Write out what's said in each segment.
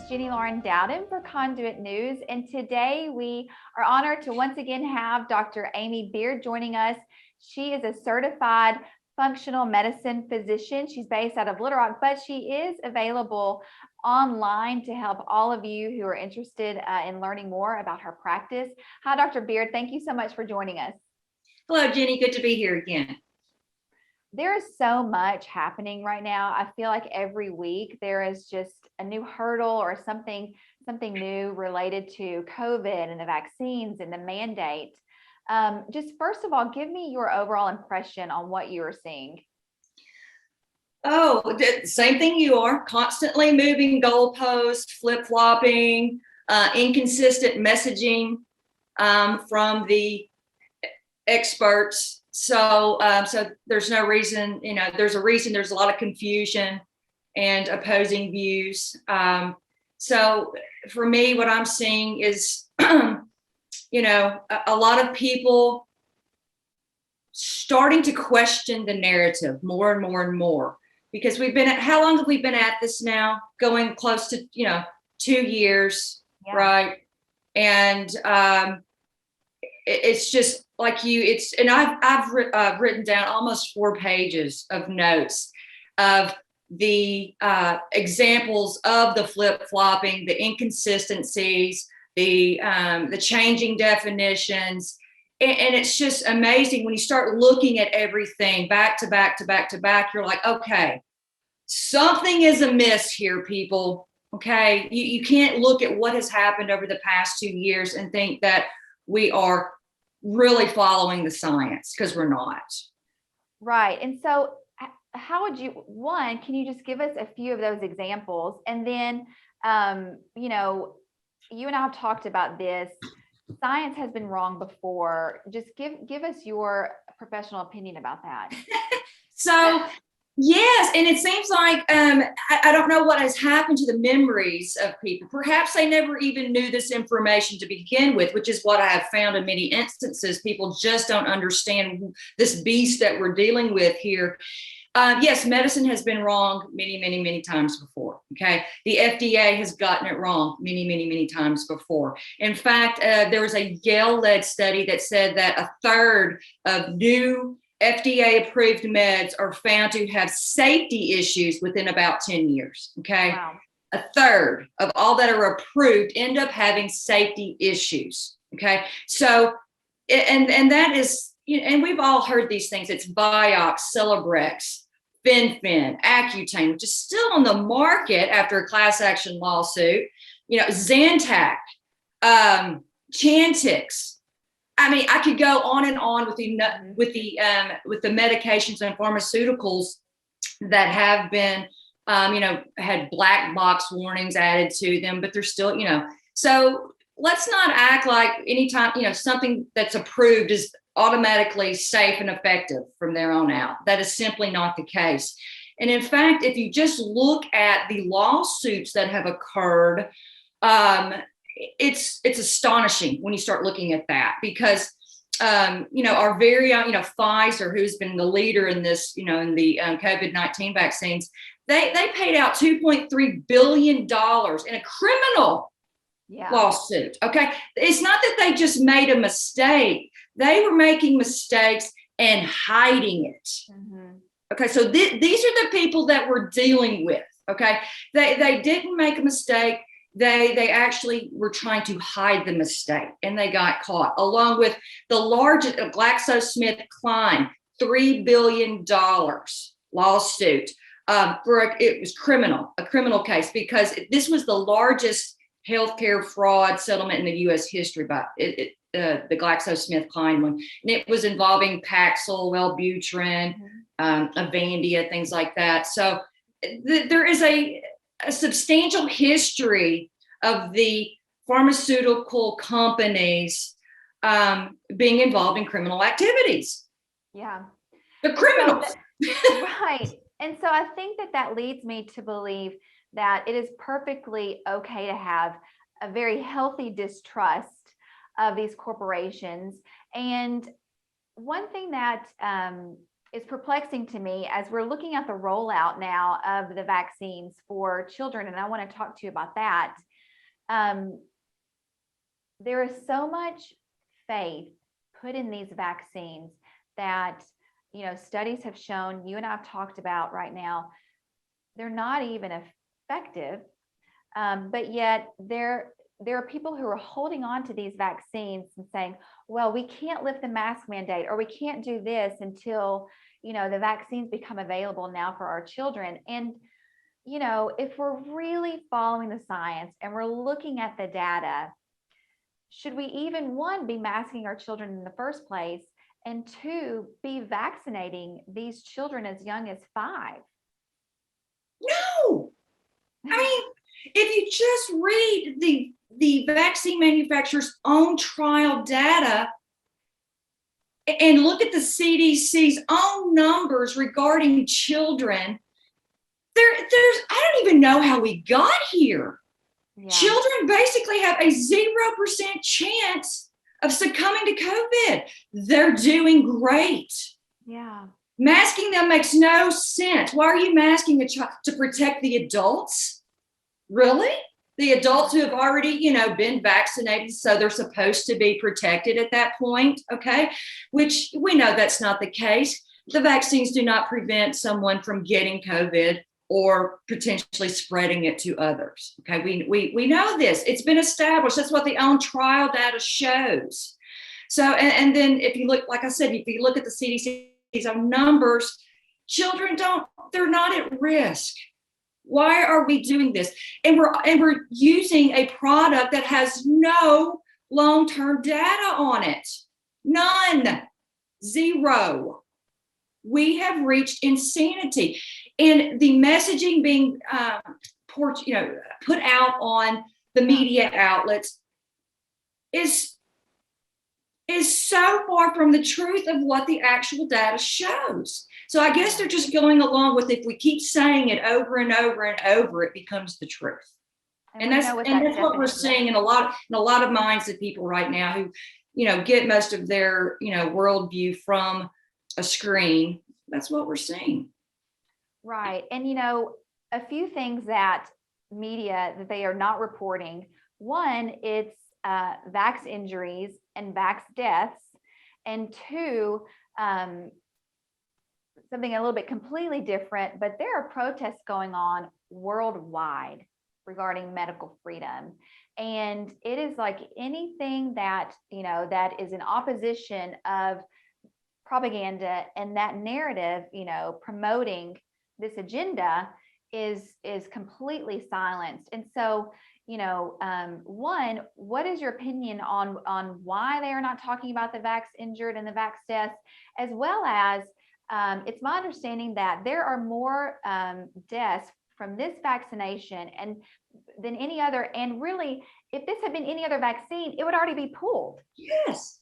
Jenny Lauren Dowden for Conduit News, and today we are honored to once again have Dr. Amy Beard joining us. She is a certified functional medicine physician. She's based out of Little Rock, but she is available online to help all of you who are interested in learning more about her practice. Hi, Dr. Beard. Thank you so much for joining us. Hello, Jenny. Good to be here again. There is so much happening right now. I feel like every week there is just a new hurdle or something new related to COVID and the vaccines and the mandate. Just first of all, give me your overall impression on what you are seeing. Oh, the same thing you are. Constantly moving goalposts, flip-flopping, inconsistent messaging from the experts. So there's no reason, there's a reason there's a lot of confusion and opposing views. So for me, what I'm seeing is, a lot of people starting to question the narrative more and more and more, because how long have we been at this now? Going close to, 2 years, yeah. Right? And it's just like and I've written down almost 4 pages of notes of the examples of the flip-flopping, the inconsistencies, the changing definitions. And it's just amazing when you start looking at everything back to back to back to back. You're like, okay, something is amiss here, people. Okay, you can't look at what has happened over the past 2 years and think that we are really following the science, because we're not. Right. And so how would you, can you just give us a few of those examples? And then, you and I have talked about this. Science has been wrong before. Just give us your professional opinion about that. So, yes, and it seems like I don't know what has happened to the memories of people. Perhaps they never even knew this information to begin with, which is what I have found in many instances. People just don't understand this beast that we're dealing with here. Yes, medicine has been wrong many, many, many times before. Okay, the FDA has gotten it wrong many, many, many times before. In fact, there was a Yale-led study that said that 1/3 of new FDA-approved meds are found to have safety issues within about 10 years. Okay, wow. 1/3 of all that are approved end up having safety issues. Okay, so and that is. And we've all heard these things. It's Vioxx, Celebrex, Fen-Phen, Accutane, which is still on the market after a class action lawsuit. Zantac, Chantix. I mean, I could go on and on with the medications and pharmaceuticals that have been, had black box warnings added to them, but they're still, So let's not act like anytime, something that's approved is automatically safe and effective from there on out. That is simply not the case. And in fact, if you just look at the lawsuits that have occurred, it's astonishing when you start looking at that, because our very own, Pfizer, who's been the leader in this, in the COVID-19 vaccines, they paid out $2.3 billion in a criminal lawsuit. Okay, it's not that they just made a mistake. They were making mistakes and hiding it. Mm-hmm. Okay, so these are the people that we're dealing with. Okay, they didn't make a mistake. They actually were trying to hide the mistake, and they got caught, along with the largest GlaxoSmithKline, $3 billion lawsuit it was a criminal case, because this was the largest healthcare fraud settlement in the U.S. history by the GlaxoSmithKline one, and it was involving Paxil, Wellbutrin, Avandia, things like that. So there is a substantial history of the pharmaceutical companies being involved in criminal activities. Yeah, the criminals, right. And so I think that leads me to believe that it is perfectly okay to have a very healthy distrust of these corporations. And one thing that is perplexing to me as we're looking at the rollout now of the vaccines for children, and I want to talk to you about that. There is so much faith put in these vaccines that, studies have shown, you and I have talked about right now, they're not even effective. But yet there are people who are holding on to these vaccines and saying, well, we can't lift the mask mandate, or we can't do this until, the vaccines become available now for our children. And, if we're really following the science and we're looking at the data, should we even, one, be masking our children in the first place, and two, be vaccinating these children as young as 5? No. I mean, if you just read the vaccine manufacturer's own trial data and look at the CDC's own numbers regarding children, there's I don't even know how we got here. Yeah. Children basically have a 0% chance of succumbing to COVID. They're doing great. Yeah. Masking them makes no sense. Why are you masking a child? To protect the adults? Really? The adults who have already, been vaccinated, so they're supposed to be protected at that point, okay? Which we know that's not the case. The vaccines do not prevent someone from getting COVID or potentially spreading it to others, okay? We know this. It's been established. That's what the own trial data shows. So, and then if you look, like I said, if you look at the CDC's own numbers, children they're not at risk. Why are we doing this? And we're using a product that has no long-term data on it. None. 0. We have reached insanity. And the messaging being put out on the media outlets is so far from the truth of what the actual data shows. So I guess they're just going along with, if we keep saying it over and over and over, it becomes the truth. And that's what we're seeing in a lot of minds of people right now who, get most of their, worldview from a screen. That's what we're seeing. Right. And, a few things that media that they are not reporting. One, it's vax injuries and vax deaths. And two, something a little bit completely different, but there are protests going on worldwide regarding medical freedom. And it is like anything that, that is in opposition of propaganda and that narrative, promoting this agenda is completely silenced. And so, one, what is your opinion on why they are not talking about the vax injured and the vax deaths, as well as it's my understanding that there are more deaths from this vaccination than any other. And really, if this had been any other vaccine, it would already be pulled. Yes.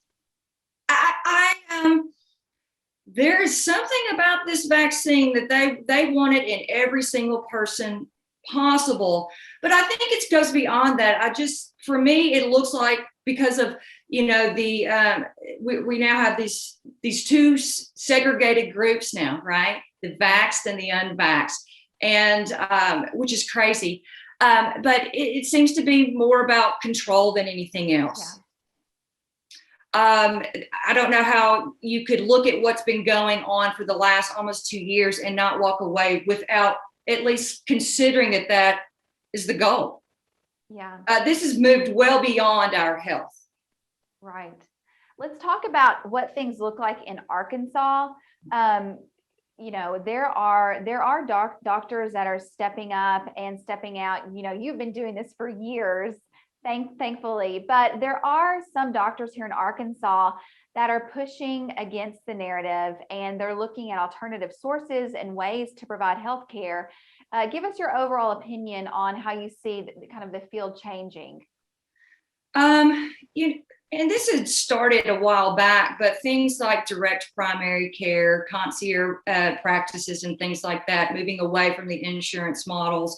There is something about this vaccine that they want it in every single person possible. But I think it goes beyond that. For me, it looks like, because of, we now have these two segregated groups now, right? The vaxxed and the unvaxxed, and which is crazy. But it seems to be more about control than anything else. Yeah. I don't know how you could look at what's been going on for the last almost 2 years and not walk away without at least considering that is the goal. Yeah. This has moved well beyond our health. Right. Let's talk about what things look like in Arkansas. There are doctors that are stepping up and stepping out. You've been doing this for years, thankfully, but there are some doctors here in Arkansas that are pushing against the narrative, and they're looking at alternative sources and ways to provide health care. Give us your overall opinion on how you see the field changing. And this had started a while back, but things like direct primary care, concierge practices, and things like that, moving away from the insurance models,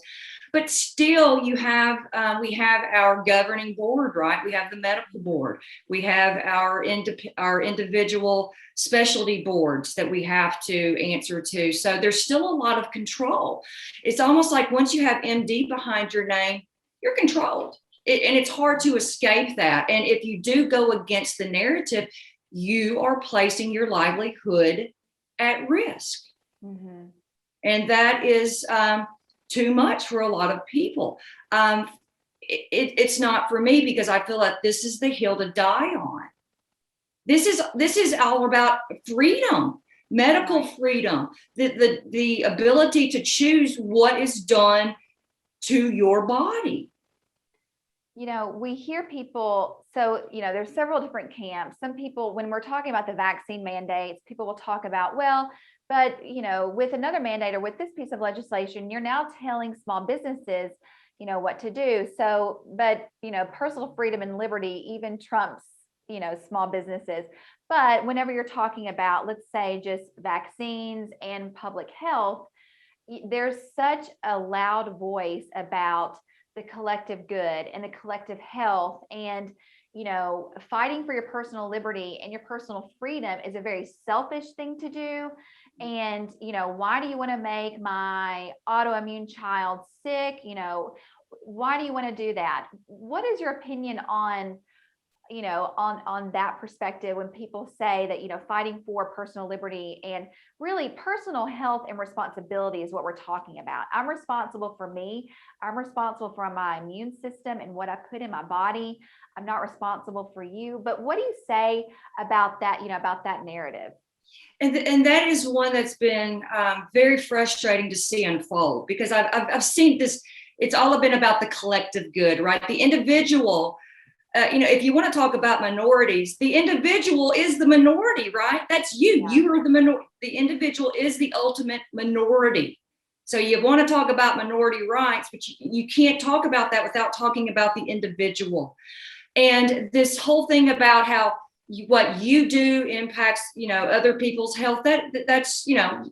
But still, we have our governing board, right? We have the medical board. We have our individual specialty boards that we have to answer to. So there's still a lot of control. It's almost like once you have MD behind your name, you're controlled. And it's hard to escape that. And if you do go against the narrative, you are placing your livelihood at risk. Mm-hmm. And that is too much for a lot of people. It's not for me, because I feel like this is the hill to die on. This is all about freedom, medical freedom, the ability to choose what is done to your body. We hear people, so, there's several different camps. Some people, when we're talking about the vaccine mandates, people will talk about, well, but, with another mandate or with this piece of legislation, you're now telling small businesses, what to do. So, but, personal freedom and liberty even trumps, small businesses. But whenever you're talking about, let's say, just vaccines and public health, there's such a loud voice about the collective good and the collective health, and fighting for your personal liberty and your personal freedom is a very selfish thing to do. And why do you want to make my autoimmune child sick? Why do you want to do that? What is your opinion on on that perspective, when people say that, fighting for personal liberty and really personal health and responsibility is what we're talking about? I'm responsible for me. I'm responsible for my immune system and what I put in my body. I'm not responsible for you. But what do you say about that, about that narrative? And that is one that's been very frustrating to see unfold, because I've seen this. It's all been about the collective good, right? The individual. If you want to talk about minorities, the individual is the minority, right? That's you. Yeah. You are the minority. The individual is the ultimate minority. So you want to talk about minority rights, but you can't talk about that without talking about the individual. And this whole thing about how what you do impacts, other people's health, that's, to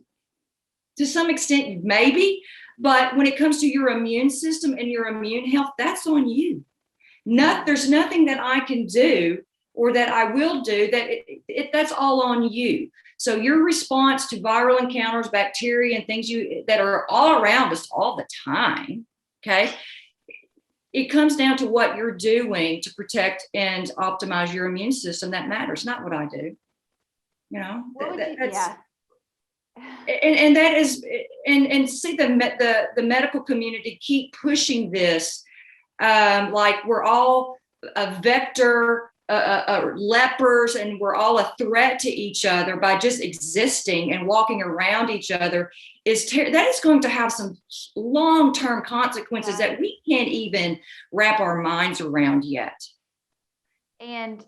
some extent, maybe. But when it comes to your immune system and your immune health, that's on you. There's nothing that I can do or that I will do that's all on you. So your response to viral encounters, bacteria, and things that are all around us all the time, okay, it comes down to what you're doing to protect and optimize your immune system. That matters, not what I do. That's. And that is, and see the medical community keep pushing this. Like we're all a vector, lepers, and we're all a threat to each other by just existing and walking around each other. That is going to have some long-term consequences that we can't even wrap our minds around yet. And,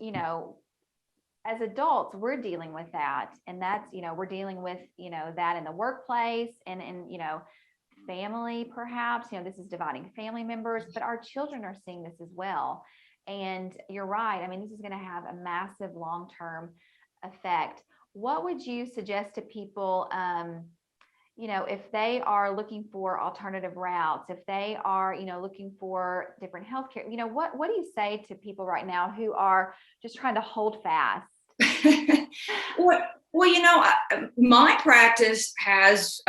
as adults, we're dealing with that. And that's, we're dealing with, that in the workplace and family, perhaps, this is dividing family members, but our children are seeing this as well. And you're right. I mean, this is going to have a massive long-term effect. What would you suggest to people, if they are looking for alternative routes, if they are, looking for different healthcare, what do you say to people right now who are just trying to hold fast? Well, my practice has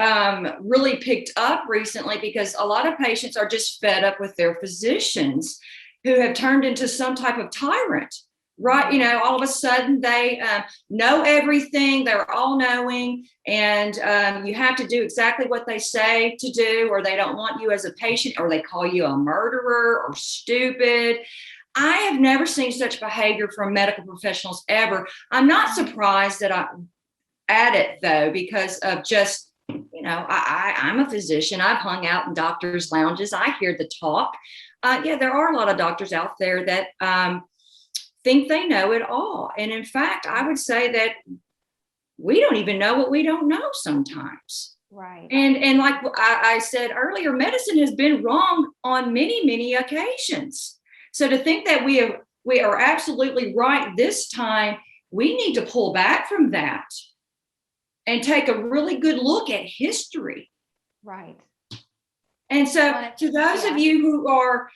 really picked up recently, because a lot of patients are just fed up with their physicians who have turned into some type of tyrant, right? All of a sudden they know everything, they're all knowing, and you have to do exactly what they say to do, or they don't want you as a patient, or they call you a murderer or stupid. I have never seen such behavior from medical professionals ever. I'm not surprised that I'm at it, though, because of just, I'm a physician. I've hung out in doctors' lounges. I hear the talk. There are a lot of doctors out there that think they know it all. And in fact, I would say that we don't even know what we don't know sometimes. Right. And like I said earlier, medicine has been wrong on many, many occasions. So to think that we are absolutely right this time, we need to pull back from that and take a really good look at history. Right. And so to those of you who are,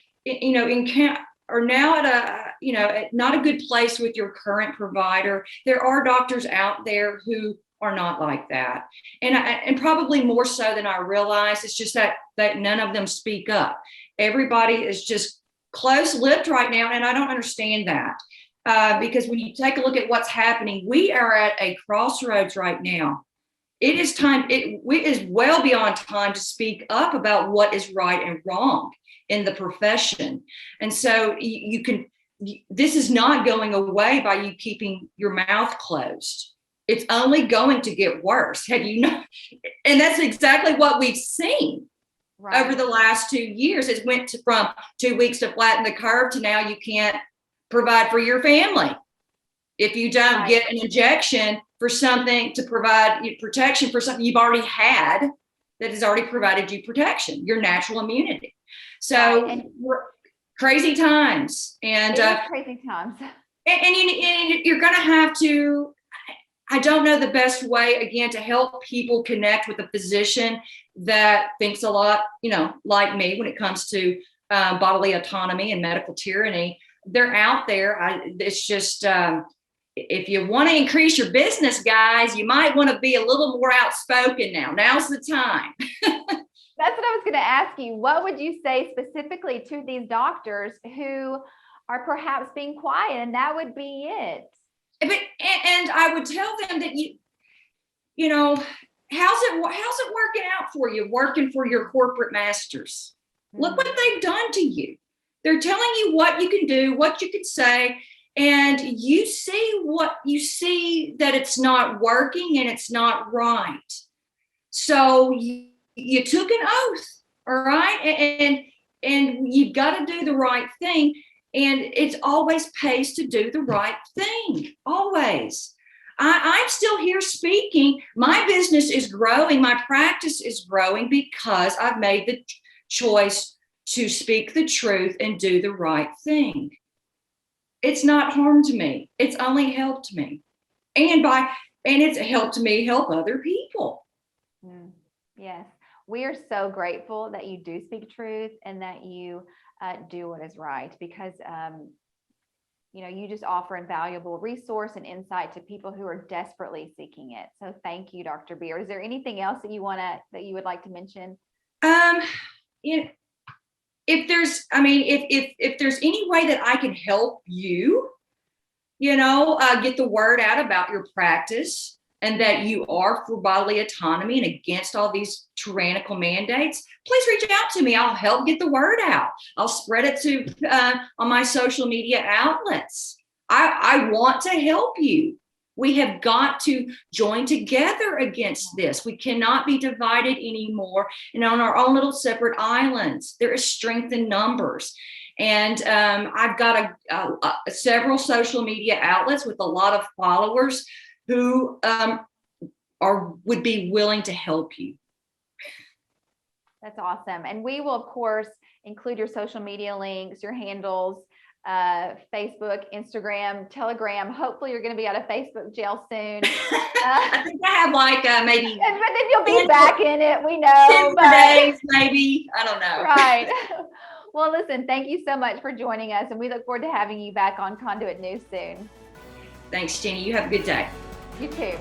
are now at at not a good place with your current provider, there are doctors out there who are not like that. And probably more so than I realize. It's just that none of them speak up. Everybody is just close-lipped right now. And I don't understand that. Because when you take a look at what's happening, we are at a crossroads right now. It is time, it is well beyond time to speak up about what is right and wrong in the profession. And so this is not going away by you keeping your mouth closed. It's only going to get worse. Have you know? And that's exactly what we've seen over the last 2 years. It went from 2 weeks to flatten the curve to now you can't provide for your family if you don't get an injection for something to provide protection for something you've already had that has already provided you protection, your natural immunity. So crazy times. And crazy times. And you're going to have to, I don't know the best way, again, to help people connect with a physician that thinks a lot, like me when it comes to bodily autonomy and medical tyranny. They're out there. It's just, if you want to increase your business, guys, you might want to be a little more outspoken now. Now's the time. That's what I was going to ask you. What would you say specifically to these doctors who are perhaps being quiet? And that would be it. And I would tell them that how's it working out for you, working for your corporate masters? Look what they've done to you. They're telling you what you can do, what you can say, and you see that it's not working and it's not right. So you took an oath, all right? And you've got to do the right thing. And it always pays to do the right thing, always. I'm still here speaking. My business is growing. My practice is growing because I've made the choice to speak the truth and do the right thing. It's not harmed me. It's only helped me. And it's helped me help other people. Yes. We are so grateful that you do speak truth and that you do what is right, because you just offer invaluable resource and insight to people who are desperately seeking it. So thank you, Dr. Beer. Is there anything else that you would like to mention? If there's any way that I can help you, get the word out about your practice and that you are for bodily autonomy and against all these tyrannical mandates, please reach out to me. I'll help get the word out. I'll spread it on my social media outlets. I want to help you. We have got to join together against this. We cannot be divided anymore and on our own little separate islands. There is strength in numbers. And I've got several social media outlets with a lot of followers who would be willing to help you. That's awesome. And we will, of course, include your social media links, your handles, Facebook, Instagram, Telegram. Hopefully you're going to be out of Facebook jail soon. I think I have maybe. But then you'll be back in it. We know. 10 days, maybe. I don't know. Right. Well, listen, thank you so much for joining us. And we look forward to having you back on Conduit News soon. Thanks, Jenny. You have a good day. You too.